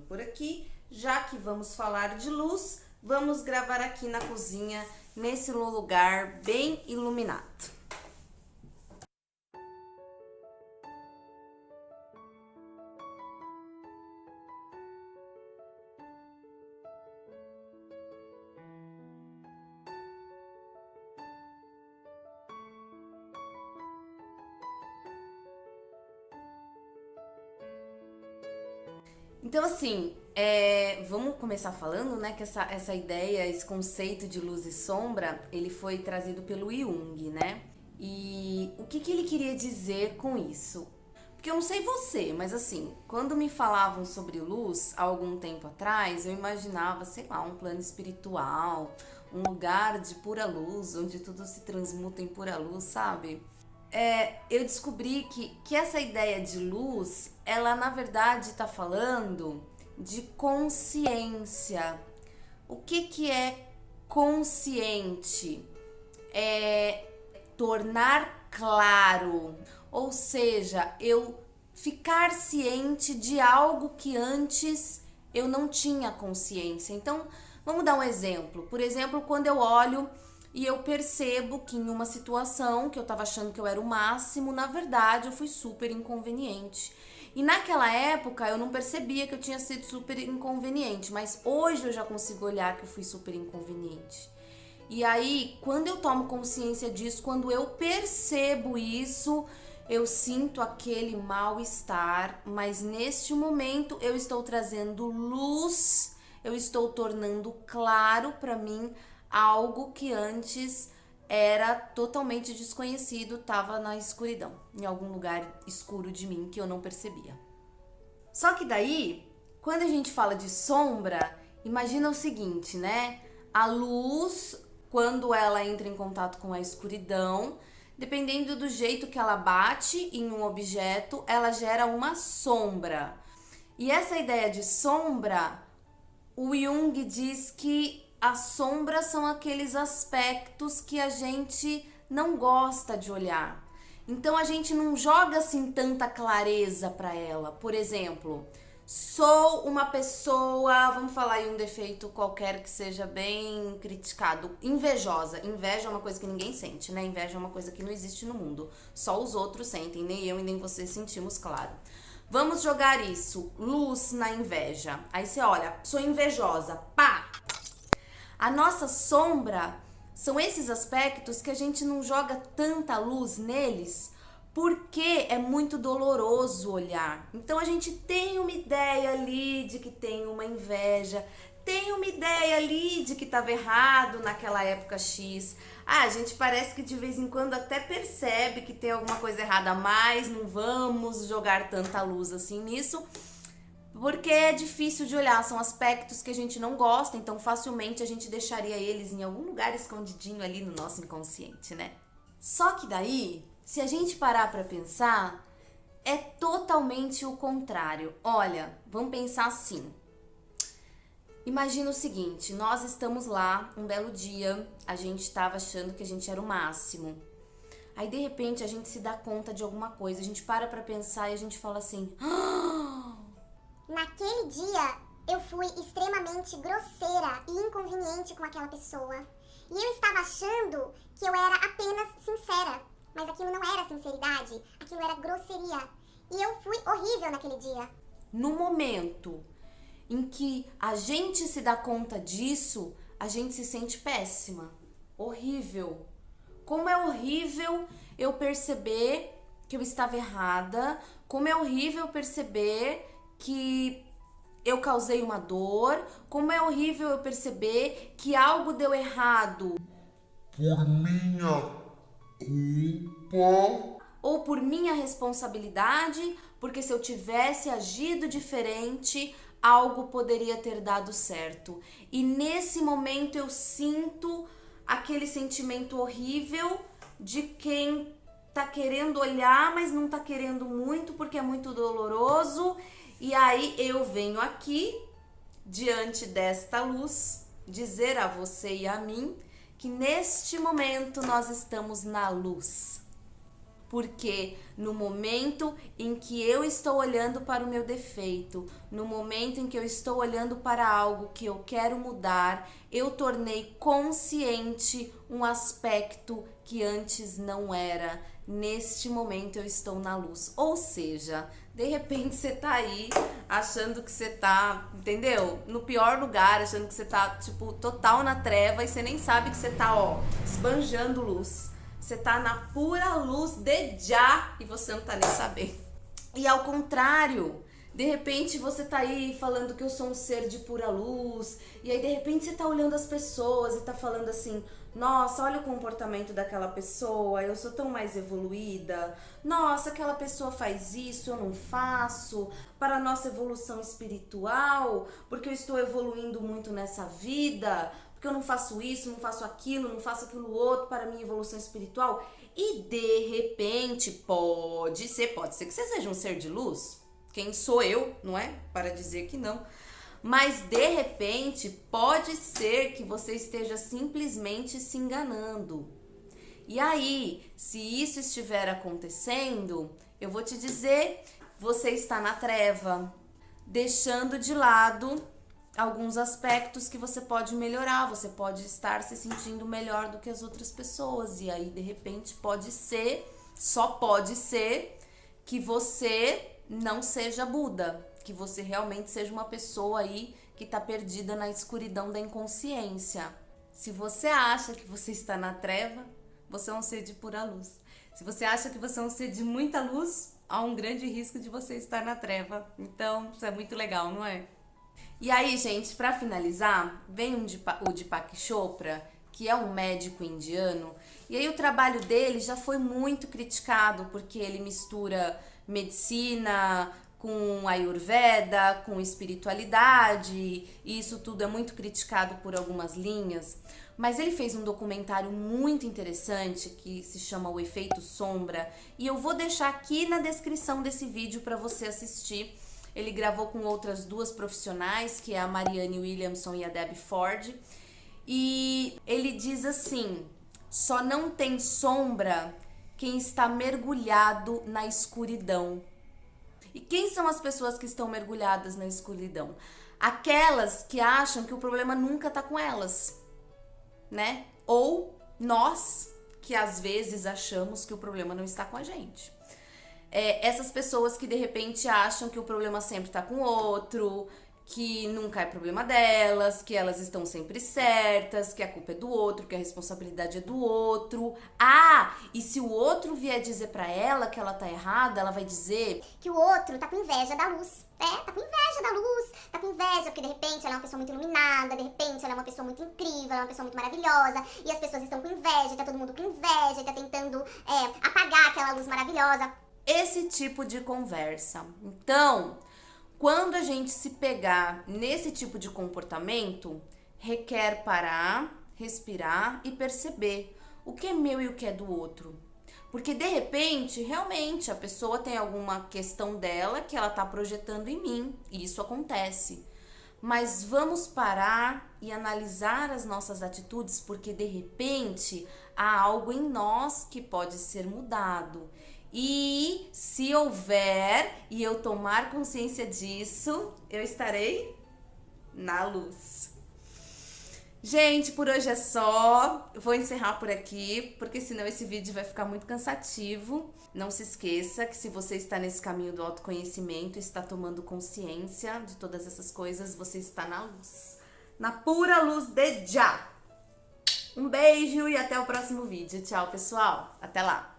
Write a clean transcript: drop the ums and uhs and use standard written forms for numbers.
por aqui. Já que vamos falar de luz, vamos gravar aqui na cozinha, nesse lugar bem iluminado. Então, assim, vamos começar falando, né, que essa ideia, esse conceito de luz e sombra, ele foi trazido pelo Jung, né? E o que ele queria dizer com isso? Porque eu não sei você, mas assim, quando me falavam sobre luz, há algum tempo atrás, eu imaginava, sei lá, um plano espiritual, um lugar de pura luz, onde tudo se transmuta em pura luz, sabe? Eu descobri que essa ideia de luz, ela na verdade está falando de consciência. O que é consciente? É tornar claro, ou seja, eu ficar ciente de algo que antes eu não tinha consciência. Então, vamos dar um exemplo. Por exemplo, quando eu olho e eu percebo que em uma situação que eu tava achando que eu era o máximo, na verdade eu fui super inconveniente. E naquela época eu não percebia que eu tinha sido super inconveniente, mas hoje eu já consigo olhar que eu fui super inconveniente. E aí, quando eu tomo consciência disso, quando eu percebo isso, eu sinto aquele mal-estar, mas neste momento eu estou trazendo luz, eu estou tornando claro para mim algo que antes era totalmente desconhecido, estava na escuridão, em algum lugar escuro de mim que eu não percebia. Só que daí, quando a gente fala de sombra, imagina o seguinte, né? A luz, quando ela entra em contato com a escuridão, dependendo do jeito que ela bate em um objeto, ela gera uma sombra. E essa ideia de sombra, o Jung diz que as sombras são aqueles aspectos que a gente não gosta de olhar. Então a gente não joga assim tanta clareza para ela. Por exemplo, sou uma pessoa, vamos falar aí um defeito qualquer que seja bem criticado, invejosa. Inveja é uma coisa que ninguém sente, né? Inveja é uma coisa que não existe no mundo. Só os outros sentem, nem eu e nem você sentimos, claro. Vamos jogar isso, luz na inveja. Aí você olha, sou invejosa, pá! A nossa sombra são esses aspectos que a gente não joga tanta luz neles porque é muito doloroso olhar. Então a gente tem uma ideia ali de que tem uma inveja, tem uma ideia ali de que estava errado naquela época X. A gente parece que de vez em quando até percebe que tem alguma coisa errada, mas não vamos jogar tanta luz assim nisso. Porque é difícil de olhar, são aspectos que a gente não gosta, então facilmente a gente deixaria eles em algum lugar escondidinho ali no nosso inconsciente, né? Só que daí, se a gente parar pra pensar, é totalmente o contrário. Olha, vamos pensar assim. Imagina o seguinte, nós estamos lá, um belo dia, a gente estava achando que a gente era o máximo. Aí de repente a gente se dá conta de alguma coisa, a gente para pra pensar e a gente fala assim... Naquele dia, eu fui extremamente grosseira e inconveniente com aquela pessoa. E eu estava achando que eu era apenas sincera. Mas aquilo não era sinceridade, aquilo era grosseria. E eu fui horrível naquele dia. No momento em que a gente se dá conta disso, a gente se sente péssima, horrível. Como é horrível eu perceber que eu estava errada, como é horrível perceber que eu causei uma dor, como é horrível eu perceber que algo deu errado por minha culpa ou por minha responsabilidade, porque se eu tivesse agido diferente, algo poderia ter dado certo. E nesse momento eu sinto aquele sentimento horrível de quem tá querendo olhar, mas não tá querendo muito porque é muito doloroso. E aí eu venho aqui, diante desta luz, dizer a você e a mim que neste momento nós estamos na luz. Porque no momento em que eu estou olhando para o meu defeito, no momento em que eu estou olhando para algo que eu quero mudar, eu tornei consciente um aspecto que antes não era. Neste momento eu estou na luz. Ou seja, de repente você tá aí achando que você tá, entendeu? No pior lugar, achando que você tá, tipo, total na treva e você nem sabe que você tá, ó, esbanjando luz. Você tá na pura luz de já e você não tá nem sabendo. E ao contrário, de repente você tá aí falando que eu sou um ser de pura luz, e aí de repente você tá olhando as pessoas e tá falando assim: nossa, olha o comportamento daquela pessoa, eu sou tão mais evoluída. Nossa, aquela pessoa faz isso, eu não faço. Para a nossa evolução espiritual, porque eu estou evoluindo muito nessa vida, porque eu não faço isso, não faço aquilo outro para a minha evolução espiritual. E de repente, pode ser que você seja um ser de luz. Quem sou eu, não é? Para dizer que não. Mas de repente, pode ser que você esteja simplesmente se enganando. E aí, se isso estiver acontecendo, eu vou te dizer, você está na treva, deixando de lado alguns aspectos que você pode melhorar. Você pode estar se sentindo melhor do que as outras pessoas. E aí, de repente, pode ser, só pode ser, que você não seja Buda, que você realmente seja uma pessoa aí que tá perdida na escuridão da inconsciência. Se você acha que você está na treva, você é um ser de pura luz. Se você acha que você é um ser de muita luz, há um grande risco de você estar na treva. Então, isso é muito legal, não é? E aí, gente, pra finalizar, vem o Deepak Chopra, que é um médico indiano, e aí o trabalho dele já foi muito criticado, porque ele mistura medicina com Ayurveda, com espiritualidade, e isso tudo é muito criticado por algumas linhas. Mas ele fez um documentário muito interessante que se chama O Efeito Sombra, e eu vou deixar aqui na descrição desse vídeo para você assistir. Ele gravou com outras duas profissionais, que é a Marianne Williamson e a Debbie Ford, e ele diz assim: só não tem sombra quem está mergulhado na escuridão. E quem são as pessoas que estão mergulhadas na escuridão? Aquelas que acham que o problema nunca tá com elas, né? Ou nós, que às vezes achamos que o problema não está com a gente. Essas pessoas que de repente acham que o problema sempre tá com o outro, que nunca é problema delas, que elas estão sempre certas, que a culpa é do outro, que a responsabilidade é do outro. Ah, e se o outro vier dizer pra ela que ela tá errada, ela vai dizer que o outro tá com inveja da luz. Tá com inveja da luz, tá com inveja porque de repente ela é uma pessoa muito iluminada, de repente ela é uma pessoa muito incrível, ela é uma pessoa muito maravilhosa, e as pessoas estão com inveja, tá todo mundo com inveja, tá tentando apagar aquela luz maravilhosa. Esse tipo de conversa. Então, quando a gente se pegar nesse tipo de comportamento, requer parar, respirar e perceber o que é meu e o que é do outro. Porque de repente, realmente, a pessoa tem alguma questão dela que ela tá projetando em mim, e isso acontece. Mas vamos parar e analisar as nossas atitudes, porque de repente há algo em nós que pode ser mudado. E se houver e eu tomar consciência disso, eu estarei na luz. Gente, por hoje é só. Eu vou encerrar por aqui, porque senão esse vídeo vai ficar muito cansativo. Não se esqueça que se você está nesse caminho do autoconhecimento, está tomando consciência de todas essas coisas, você está na luz. Na pura luz de já. Um beijo e até o próximo vídeo. Tchau, pessoal. Até lá.